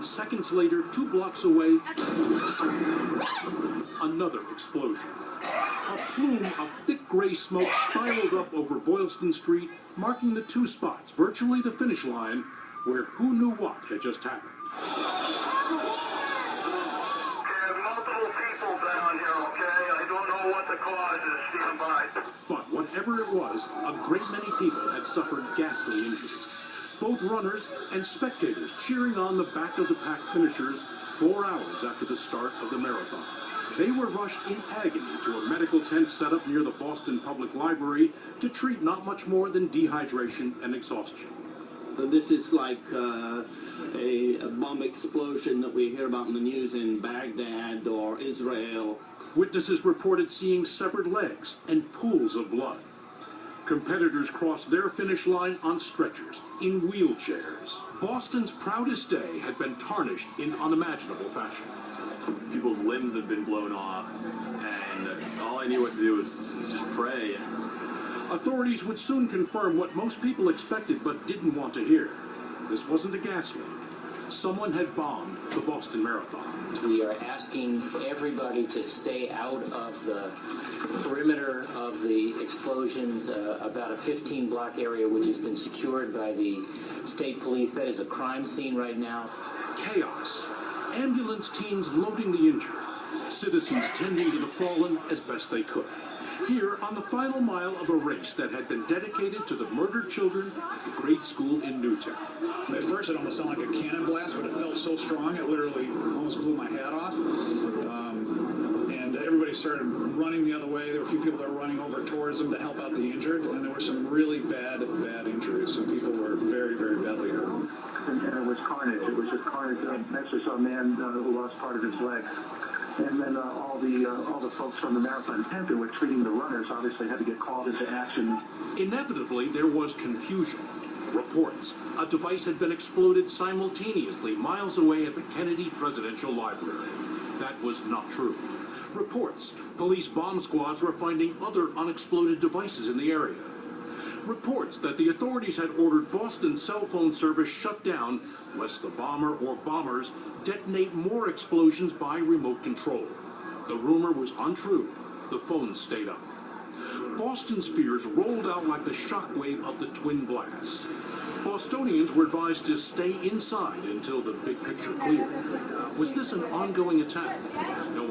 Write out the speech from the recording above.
and seconds later, 2 blocks away, another explosion. A plume of thick gray smoke spiraled up over Boylston Street, marking the 2 spots, virtually the finish line, where who knew what had just happened. Multiple people down here, okay? I don't know what the cause is. Stand by. But whatever it was, a great many people had suffered ghastly injuries. Both runners and spectators cheering on the back-of-the-pack finishers 4 hours after the start of the marathon. They were rushed in agony to a medical tent set up near the Boston Public Library to treat not much more than dehydration and exhaustion. This is like a bomb explosion that we hear about in the news in Baghdad or Israel. Witnesses reported seeing severed legs and pools of blood. Competitors crossed their finish line on stretchers, in wheelchairs. Boston's proudest day had been tarnished in unimaginable fashion. People's limbs had been blown off, and all I knew what to do was just pray. Authorities would soon confirm what most people expected but didn't want to hear. This wasn't a gas leak. Someone had bombed the Boston Marathon. We are asking everybody to stay out of the perimeter of the explosions, about a 15-block area which has been secured by the state police. That is a crime scene right now. Chaos. Ambulance teams loading the injured. Citizens tending to the fallen as best they could. Here on the final mile of a race that had been dedicated to the murdered children at the grade school in Newtown. At first it almost sounded like a cannon blast, but it felt so strong it literally almost blew my hat off. And everybody started running the other way. There were a few people that were running over towards them to help out the injured, and there were some really bad injuries. So people were very, very badly hurt. And it was carnage. It was just carnage. Next we saw a man who lost part of his leg. And then all the folks from the marathon tent who were treating the runners obviously had to get called into action. Inevitably, there was confusion. Reports. A device had been exploded simultaneously miles away at the Kennedy Presidential Library. That was not true. Reports. Police bomb squads were finding other unexploded devices in the area. Reports that the authorities had ordered Boston's cell phone service shut down lest the bomber or bombers detonate more explosions by remote control. The rumor was untrue. The phones stayed up. Boston's fears rolled out like the shockwave of the twin blasts. Bostonians were advised to stay inside until the big picture cleared. Was this an ongoing attack? No